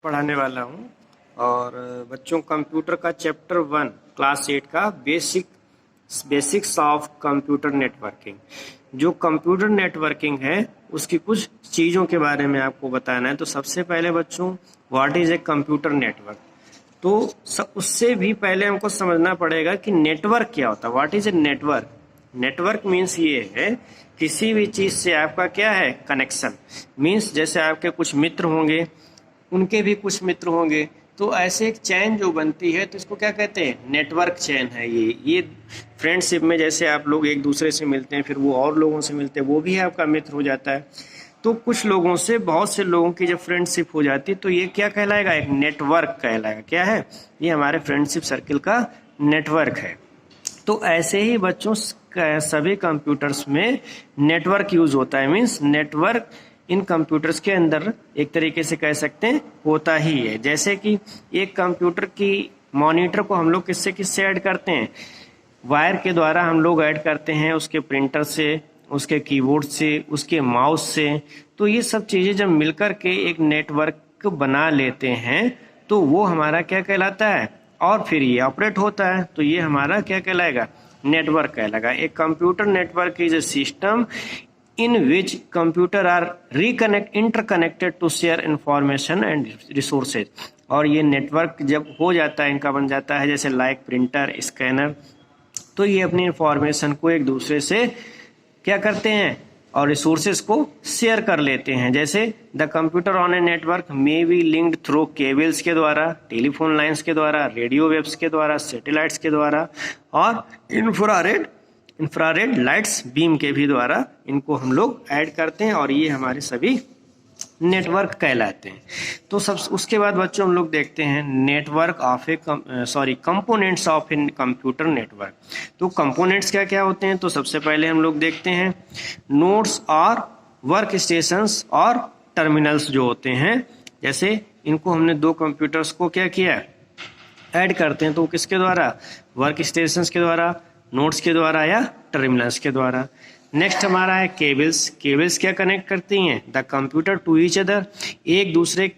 पढ़ाने वाला हूँ। और बच्चों कंप्यूटर का चैप्टर 1 क्लास 8 का बेसिक्स ऑफ कंप्यूटर नेटवर्किंग। जो कंप्यूटर नेटवर्किंग है उसकी कुछ चीज़ों के बारे में आपको बताना है। तो सबसे पहले बच्चों, what is a computer network. तो उससे भी पहले हमको समझना पड़ेगा कि नेटवर्क क्या होता है। What is a network. Network means ये है किसी भी चीज़ से आपका क्या है कनेक्शन। मीन्स जैसे आपके कुछ मित्र होंगे, उनके भी कुछ मित्र होंगे, तो ऐसे एक चैन जो बनती है तो इसको क्या कहते हैं, नेटवर्क चैन है। ये फ्रेंडशिप में जैसे आप लोग एक दूसरे से मिलते हैं, फिर वो और लोगों से मिलते हैं, वो भी आपका मित्र हो जाता है। तो कुछ लोगों से बहुत से लोगों की जब फ्रेंडशिप हो जाती है तो ये क्या कहलाएगा, एक नेटवर्क कहलाएगा। क्या है ये, हमारे फ्रेंडशिप सर्किल का नेटवर्क है। तो ऐसे ही बच्चों सभी कंप्यूटर्स में नेटवर्क यूज होता है। मीन्स नेटवर्क इन कंप्यूटर्स के अंदर एक तरीके से कह सकते हैं होता ही है। जैसे कि एक कंप्यूटर की मॉनिटर को हम लोग किससे ऐड करते हैं, वायर के द्वारा हम लोग ऐड करते हैं, उसके प्रिंटर से, उसके कीबोर्ड से, उसके माउस से। तो ये सब चीज़ें जब मिलकर के एक नेटवर्क बना लेते हैं तो वो हमारा क्या कहलाता है, और फिर ये ऑपरेट होता है तो ये हमारा क्या कहलाएगा, नेटवर्क कहलाएगा। एक computer network is a system in which computer are interconnected to share information and resources। और ये नेटवर्क जब हो जाता है, इनका बन जाता है जैसे लाइक प्रिंटर, स्कैनर, तो ये अपनी इंफॉर्मेशन को एक दूसरे से क्या करते हैं और रिसोर्सेज को शेयर कर लेते हैं। जैसे the computer on a network may be linked through cables के द्वारा, टेलीफोन लाइंस के द्वारा, रेडियो वेव्स के द्वारा, सैटेलाइट्स के द्वारा और इंफ्रारेड लाइट्स बीम के भी द्वारा इनको हम लोग ऐड करते हैं, और ये हमारे सभी नेटवर्क कहलाते हैं। तो सब उसके बाद बच्चों हम लोग देखते हैं network of components of in computer network. तो कंपोनेंट्स क्या क्या होते हैं, तो सबसे पहले हम लोग देखते हैं नोड्स और वर्क स्टेशंस और टर्मिनल्स जो होते हैं। जैसे इनको हमने दो कंप्यूटर्स को क्या किया, ऐड करते हैं, तो किसके द्वारा, वर्क स्टेशंस के द्वारा, नोड्स के द्वारा या टर्मिनल्स के द्वारा। नेक्स्ट हमारा है केबल्स। केबल्स क्या कनेक्ट करती हैं, the computer to each other. एक दूसरे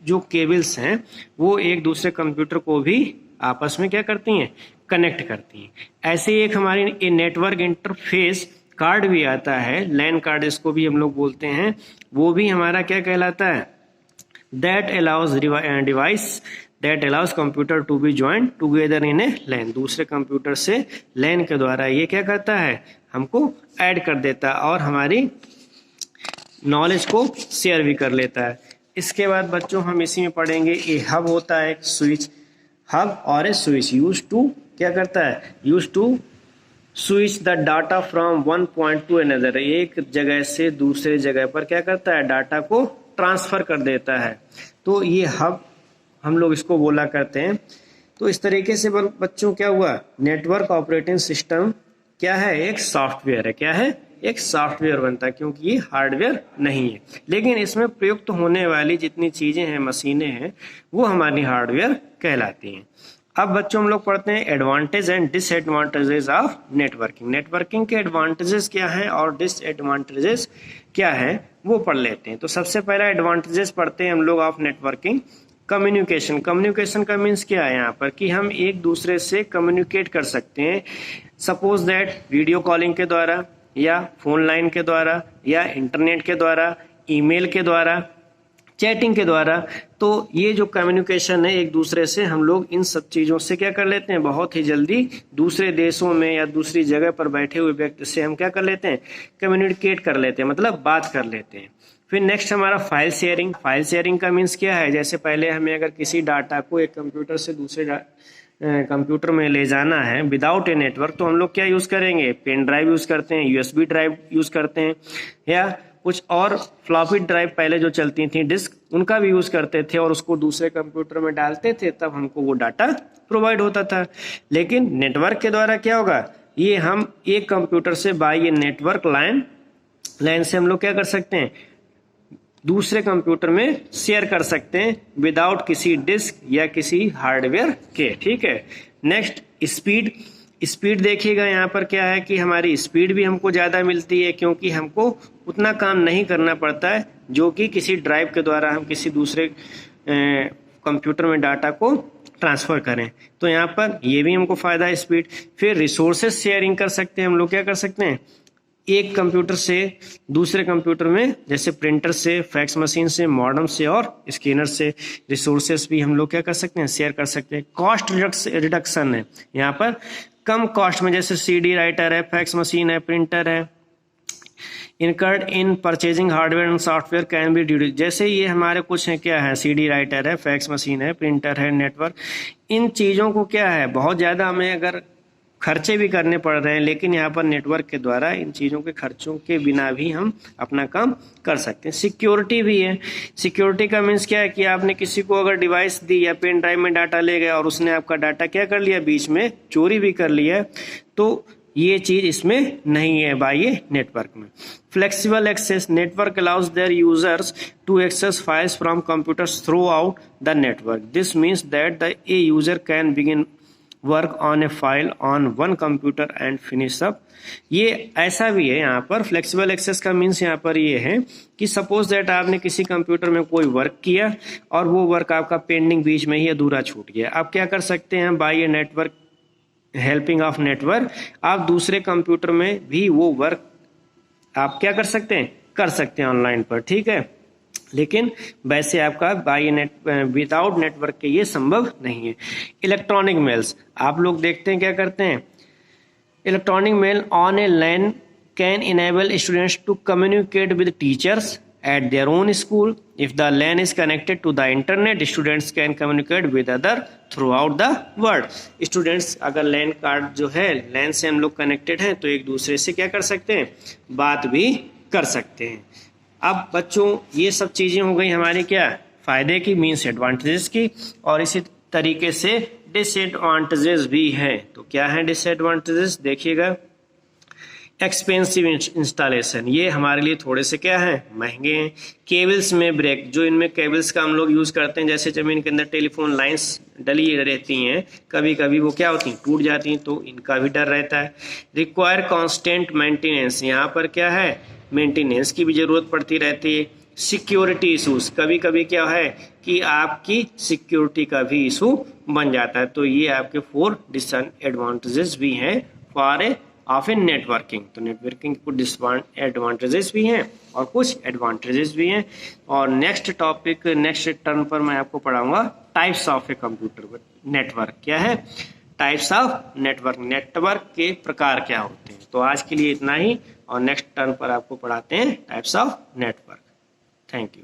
जो केबल्स हैं वो एक दूसरे कंप्यूटर को भी आपस में क्या करती हैं, कनेक्ट करती हैं। ऐसे एक हमारी नेटवर्क इंटरफेस कार्ड भी आता है, लैन कार्ड इसको भी हम लोग बोलते हैं। वो भी हमारा क्या कहलाता है, that allows device that allows computer to be join together in a LAN. दूसरे कंप्यूटर से लैन के द्वारा ये क्या करता है, हमको ऐड कर देता है और हमारी नॉलेज को शेयर भी कर लेता है। इसके बाद बच्चों हम इसी में पढ़ेंगे, ए हब होता है, एक स्विच, हब और ए स्विच यूज टू क्या करता है, use to switch the data from one point to another. एक जगह से दूसरे जगह पर क्या करता है, डाटा को ट्रांसफर कर देता है। तो ये हब हम लोग इसको बोला करते हैं। तो इस तरीके से बच्चों क्या हुआ, नेटवर्क ऑपरेटिंग सिस्टम क्या है, एक सॉफ्टवेयर है। क्या है, एक सॉफ्टवेयर बनता है, क्योंकि ये हार्डवेयर नहीं है। लेकिन इसमें प्रयुक्त होने वाली जितनी चीजें हैं, मशीनें हैं, वो हमारी हार्डवेयर कहलाती हैं। अब बच्चों हम लोग पढ़ते हैं advantage and disadvantages of networking. Networking के एडवांटेजेस क्या हैं और डिसएडवांटेजेस क्या है वो पढ़ लेते हैं। तो सबसे पहला एडवांटेजेस पढ़ते हैं हम लोग ऑफ नेटवर्किंग। कम्युनिकेशन। कम्युनिकेशन का मीन्स क्या है यहाँ पर, कि हम एक दूसरे से कम्युनिकेट कर सकते हैं। सपोज दैट वीडियो कॉलिंग के द्वारा या फोन लाइन के द्वारा या इंटरनेट के द्वारा, ईमेल के द्वारा, चैटिंग के द्वारा। तो ये जो कम्युनिकेशन है एक दूसरे से, हम लोग इन सब चीज़ों से क्या कर लेते हैं, बहुत ही जल्दी दूसरे देशों में या दूसरी जगह पर बैठे हुए व्यक्ति से हम क्या कर लेते हैं, कम्युनिकेट कर लेते हैं, मतलब बात कर लेते हैं। फिर नेक्स्ट हमारा फाइल शेयरिंग। फाइल शेयरिंग का मीन्स क्या है, जैसे पहले हमें अगर किसी डाटा को एक कंप्यूटर से दूसरे कंप्यूटर में ले जाना है विदाउट ए नेटवर्क, तो हम लोग क्या यूज़ करेंगे, पेन ड्राइव यूज़ करते हैं, यूएसबी ड्राइव यूज़ करते हैं, या कुछ और फ्लॉपी ड्राइव पहले जो चलती थी डिस्क, उनका भी यूज़ करते थे और उसको दूसरे कंप्यूटर में डालते थे, तब हमको वो डाटा प्रोवाइड होता था। लेकिन नेटवर्क के द्वारा क्या होगा, ये हम एक कंप्यूटर से बाय ये नेटवर्क लाइन से हम लोग क्या कर सकते हैं, दूसरे कंप्यूटर में शेयर कर सकते हैं विदाउट किसी डिस्क या किसी हार्डवेयर के। ठीक है। Next speed. स्पीड देखिएगा यहाँ पर क्या है कि हमारी स्पीड भी हमको ज़्यादा मिलती है, क्योंकि हमको उतना काम नहीं करना पड़ता है जो कि किसी ड्राइव के द्वारा हम किसी दूसरे कंप्यूटर में डाटा को ट्रांसफ़र करें। तो यहाँ पर ये भी हमको फ़ायदा है स्पीड। फिर रिसोर्सेज शेयरिंग कर सकते हैं हम लोग, क्या कर सकते हैं, एक कंप्यूटर से दूसरे कंप्यूटर में, जैसे प्रिंटर से, फैक्स मशीन से, मॉडेम से और स्कैनर से रिसोर्सेज भी हम लोग क्या कर सकते हैं, शेयर कर सकते हैं। कॉस्ट रिडक्शन है यहाँ पर, कम कॉस्ट में, जैसे CD राइटर है, फैक्स मशीन है, प्रिंटर है। Incurred in purchasing hardware and software can be reduce, जैसे ये हमारे कुछ है, क्या है, CD राइटर है, फैक्स मशीन है, प्रिंटर है, नेटवर्क, इन चीज़ों को क्या है, बहुत ज़्यादा हमें अगर खर्चे भी करने पड़ रहे हैं, लेकिन यहाँ पर नेटवर्क के द्वारा इन चीज़ों के खर्चों के बिना भी हम अपना काम कर सकते हैं। सिक्योरिटी भी है। सिक्योरिटी का मीन्स क्या है कि आपने किसी को अगर डिवाइस दी या पेन ड्राइव में डाटा ले गया और उसने आपका डाटा क्या कर लिया, बीच में चोरी भी कर लिया, तो ये चीज़ इसमें नहीं है बाय नेटवर्क में। Flexible access, network allows their users to access files from computers throughout the network. This means that the a user can begin work on a file on one computer and finish up. ये ऐसा भी है यहाँ पर, flexible access का means यहाँ पर ये है कि सपोज दैट आपने किसी कंप्यूटर में कोई वर्क किया और वो वर्क आपका पेंडिंग बीच में ही अधूरा छूट गया। आप क्या कर सकते हैं, by a network, helping of network, आप दूसरे कंप्यूटर में भी वो वर्क आप क्या कर सकते हैं ऑनलाइन पर, ठीक है। लेकिन वैसे आपका बाय नेट विदाउट नेटवर्क के ये संभव नहीं है। इलेक्ट्रॉनिक मेल्स, आप लोग देखते हैं क्या करते हैं, electronic mail on a LAN can enable students to communicate with teachers at their own school. If the LAN is connected to the internet, students can communicate with other throughout the world. Students अगर LAN card जो है, LAN से हम लोग connected हैं, तो एक दूसरे से क्या कर सकते हैं, बात भी कर सकते हैं। अब बच्चों ये सब चीज़ें हो गई हमारी क्या, फ़ायदे की, मीन्स एडवांटेजेस की, और इसी तरीके से डिसएडवांटेजेस भी है। तो क्या है डिसएडवांटेजेस, देखिएगा। एक्सपेंसिव इंस्टॉलेशन, ये हमारे लिए थोड़े से क्या है, महंगे हैं। केबल्स में ब्रेक, जो इनमें केबल्स का हम लोग यूज़ करते हैं, जैसे ज़मीन के अंदर टेलीफोन लाइंस डली रहती हैं, कभी कभी वो क्या होती हैं, टूट जाती हैं, तो इनका भी डर रहता है। रिक्वायर कांस्टेंट मेंटेनेंस, यहाँ पर क्या है, मेंटेनेंस की भी ज़रूरत पड़ती रहती है। सिक्योरिटी इशूज़, कभी कभी क्या है कि आपकी सिक्योरिटी का भी इशू बन जाता है। तो ये आपके 4 डिसएडवांटेजेस भी हैं for a of in networking. तो नेटवर्किंग कुछ डिसएडवांटेजेस भी हैं और कुछ एडवांटेजेस भी हैं। और नेक्स्ट टॉपिक, नेक्स्ट टर्न पर मैं आपको पढ़ाऊंगा types of a computer network. क्या है, टाइप्स ऑफ नेटवर्क, नेटवर्क के प्रकार क्या होते हैं। तो आज के लिए इतना ही, और नेक्स्ट टर्न पर आपको पढ़ाते हैं types of network. Thank you.